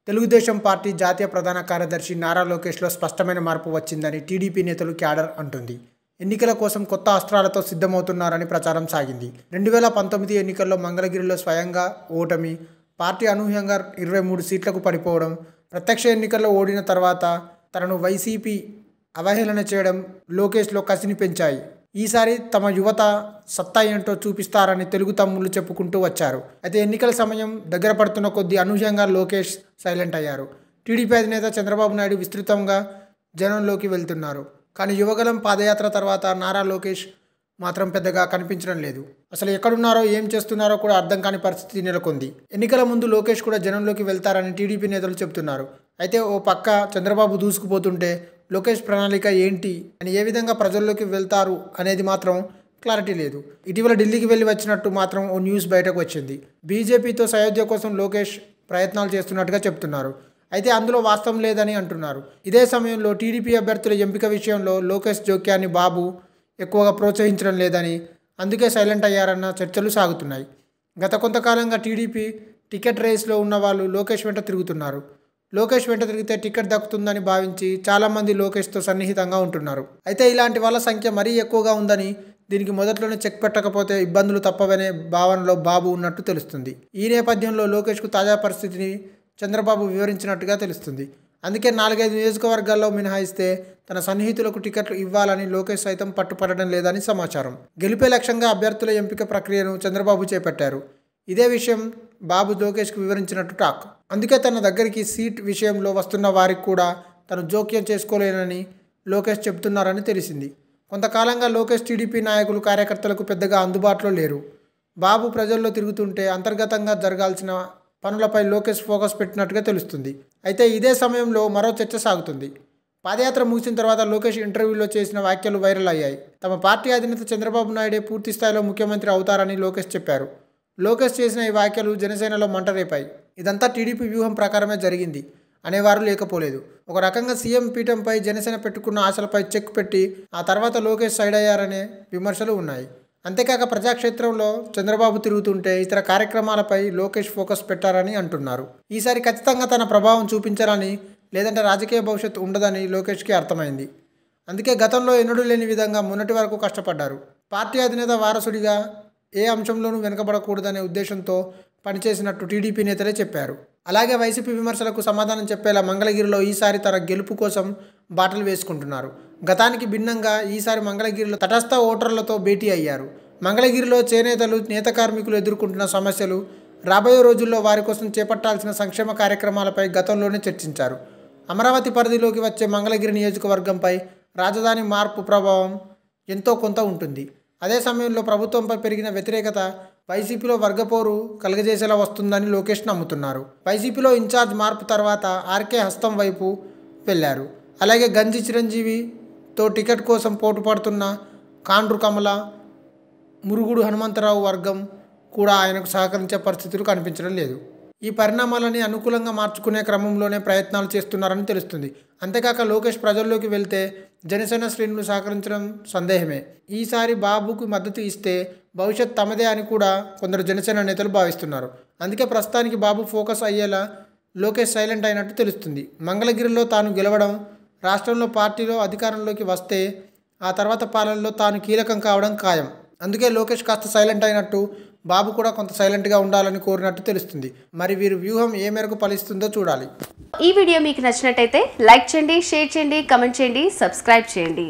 Telugu Desam party జాతీయ ప్రధాన కార్యదర్శి నారా లోకేష్లో స్పష్టమైన మార్పు వచ్చిందని టీడీపీ నేతలు క్యాడర్ అంటుంది. ఎన్నికల కోసం కొత్త అస్త్రాలతో సిద్ధమవుతున్నారని ప్రచారం సాగింది. 2019 ఎన్నికల్లో మంగళగిరిలో స్వయంగా ఓటమి, పార్టీ అనూహ్యంగా 23 సీట్లకు పడిపోవడం, ప్రత్యక్ష ఎన్నికల్లో ఓడిన తర్వాత తనను వైసీపీ అవహేళన చేయడం లోకేష్లో కసిని పెంచాయి. ఈసారి తమ యువత సత్తా ఏంటో చూపిస్తారని తెలుగు తమ్ముళ్ళు చెప్పుకుంటూ వచ్చారు. అయితే ఎన్నికల సమయం దగ్గర పడుతున్న కొద్దీ అనూహ్యంగా లోకేష్ సైలెంట్ అయ్యారు. టీడీపీ అధినేత చంద్రబాబు నాయుడు విస్తృతంగా జనంలోకి వెళ్తున్నారు. కానీ యువగలం పాదయాత్ర తర్వాత నారా లోకేష్ మాత్రం పెద్దగా కనిపించడం లేదు. అసలు ఎక్కడున్నారో ఏం చేస్తున్నారో కూడా అర్థం కాని పరిస్థితి నెలకొంది. ఎన్నికల ముందు లోకేష్ కూడా జనంలోకి వెళ్తారని టీడీపీ నేతలు చెబుతున్నారు. అయితే ఓ పక్క చంద్రబాబు దూసుకుపోతుంటే లోకేష్ ప్రణాళిక ఏంటి అని, ఏ విధంగా ప్రజల్లోకి వెళ్తారు అనేది మాత్రం క్లారిటీ లేదు. ఇటీవల ఢిల్లీకి వెళ్ళి వచ్చినట్టు మాత్రం ఓ న్యూస్ బయటకు వచ్చింది. బీజేపీతో సయోధ్య కోసం లోకేష్ ప్రయత్నాలు చేస్తున్నట్టుగా చెప్తున్నారు. అయితే అందులో వాస్తవం లేదని అంటున్నారు. ఇదే సమయంలో టీడీపీ అభ్యర్థుల ఎంపిక విషయంలో లోకేష్ జోక్యాన్ని బాబు ఎక్కువగా ప్రోత్సహించడం లేదని, అందుకే సైలెంట్ అయ్యారన్న చర్చలు సాగుతున్నాయి. గత కొంతకాలంగా టీడీపీ టికెట్ రేస్లో ఉన్న వాళ్ళు లోకేష్ వెంట తిరుగుతున్నారు. లోకేష్ వెంట తిరిగితే టికెట్ దక్కుతుందని భావించి చాలామంది లోకేష్తో సన్నిహితంగా ఉంటున్నారు. అయితే ఇలాంటి వాళ్ళ సంఖ్య మరీ ఎక్కువగా ఉందని, దీనికి మొదట్లోనే చెక్ పెట్టకపోతే ఇబ్బందులు తప్పవనే భావనలో బాబు ఉన్నట్టు తెలుస్తుంది. ఈ నేపథ్యంలో లోకేష్కు తాజా పరిస్థితిని చంద్రబాబు వివరించినట్టుగా తెలుస్తుంది. అందుకే 4-5 నియోజకవర్గాల్లో మినహాయిస్తే తన సన్నిహితులకు టికెట్లు ఇవ్వాలని లోకేష్ సైతం పట్టుపడడం లేదని సమాచారం. గెలిపే లక్ష్యంగా అభ్యర్థుల ఎంపిక ప్రక్రియను చంద్రబాబు చేపట్టారు. ఇదే విషయం బాబు లోకేష్కు వివరించినట్టు టాక్. అందుకే తన దగ్గరికి సీట్ విషయంలో వస్తున్న వారికి కూడా తను జోక్యం చేసుకోలేనని లోకేష్ చెబుతున్నారని తెలిసింది. కొంతకాలంగా లోకేష్ టీడీపీ నాయకులు, కార్యకర్తలకు పెద్దగా అందుబాటులో లేరు. బాబు ప్రజల్లో తిరుగుతుంటే అంతర్గతంగా జరగాల్సిన పనులపై లోకేష్ ఫోకస్ పెట్టినట్టుగా తెలుస్తుంది. అయితే ఇదే సమయంలో మరో చర్చ సాగుతుంది. పాదయాత్ర ముగిసిన తర్వాత లోకేష్ ఇంటర్వ్యూలో చేసిన వ్యాఖ్యలు వైరల్ అయ్యాయి. తమ పార్టీ అధినేత చంద్రబాబు నాయుడే పూర్తి స్థాయిలో ముఖ్యమంత్రి అవుతారని లోకేష్ చెప్పారు. లోకేష్ చేసిన ఈ వ్యాఖ్యలు జనసేనలో మంట రేపాయి. ఇదంతా టీడీపీ వ్యూహం ప్రకారమే జరిగింది అనేవారు లేకపోలేదు. ఒక రకంగా సీఎం పీఠంపై జనసేన పెట్టుకున్న ఆశలపై చెక్ పెట్టి ఆ తర్వాత లోకేష్ సైడ్ అయ్యారనే విమర్శలు ఉన్నాయి. అంతేకాక ప్రజాక్షేత్రంలో చంద్రబాబు తిరుగుతుంటే ఇతర కార్యక్రమాలపై లోకేష్ ఫోకస్ పెట్టారని అంటున్నారు. ఈసారి ఖచ్చితంగా తన ప్రభావం చూపించాలని, లేదంటే రాజకీయ భవిష్యత్తు ఉండదని లోకేష్కి అర్థమైంది. అందుకే గతంలో ఎన్నడూ లేని విధంగా మొన్నటి వరకు కష్టపడ్డారు. పార్టీ అధినేత వారసుడిగా ఏ అంశంలోనూ వెనుకబడకూడదనే ఉద్దేశంతో పనిచేసినట్టు టీడీపీ నేతలే చెప్పారు. అలాగే వైసీపీ విమర్శలకు సమాధానం చెప్పేలా మంగళగిరిలో ఈసారి తన గెలుపు కోసం బాటలు వేసుకుంటున్నారు. గతానికి భిన్నంగా ఈసారి మంగళగిరిలో తటస్థ ఓటర్లతో భేటీ అయ్యారు. మంగళగిరిలో చేనేతలు, నేత కార్మికులు ఎదుర్కొంటున్న సమస్యలు, రాబోయే రోజుల్లో వారి కోసం చేపట్టాల్సిన సంక్షేమ కార్యక్రమాలపై గతంలోనే చర్చించారు. అమరావతి పరిధిలోకి వచ్చే మంగళగిరి నియోజకవర్గంపై రాజధాని మార్పు ప్రభావం ఎంతో కొంత ఉంటుంది. అదే సమయంలో ప్రభుత్వంపై పెరిగిన వ్యతిరేకత వైసీపీలో వర్గపోరు కలుగజేసేలా వస్తుందని లోకేష్ నమ్ముతున్నారు. వైసీపీలో ఇన్ఛార్జ్ మార్పు తర్వాత ఆర్కే హస్తం వైపు వెళ్ళారు. అలాగే గంజి చిరంజీవితో టికెట్ కోసం పోటు పడుతున్న కాండ్రు కమల, మురుగుడు హనుమంతరావు వర్గం కూడా ఆయనకు సహకరించే పరిస్థితులు కనిపించడం లేదు. ఈ పరిణామాలని అనుకూలంగా మార్చుకునే క్రమంలోనే ప్రయత్నాలు చేస్తున్నారని తెలుస్తుంది. అంతేకాక లోకేష్ ప్రజల్లోకి వెళ్తే జనసేన శ్రేణులు సహకరించడం సందేహమే. ఈసారి బాబుకు మద్దతు ఇస్తే భవిష్యత్ తమదే అని కూడా కొందరు జనసేన నేతలు భావిస్తున్నారు. అందుకే ప్రస్తుతానికి బాబు ఫోకస్ అయ్యేలా లోకేష్ సైలెంట్ అయినట్టు తెలుస్తుంది. మంగళగిరిలో తాను గెలవడం, రాష్ట్రంలో పార్టీలో అధికారంలోకి వస్తే ఆ తర్వాత పాలనలో తాను కీలకం కావడం ఖాయం. అందుకే లోకేష్ కాస్త సైలెంట్ అయినట్టు, బాబు కూడా కొంత సైలెంట్గా ఉండాలని కోరినట్టు తెలుస్తుంది. మరి వీరి వ్యూహం ఏ మేరకు ఫలిస్తుందో చూడాలి. ఈ వీడియో మీకు నచ్చినట్టయితే లైక్ చేయండి, షేర్ చేయండి, కమెంట్ చేయండి, సబ్స్క్రైబ్ చేయండి.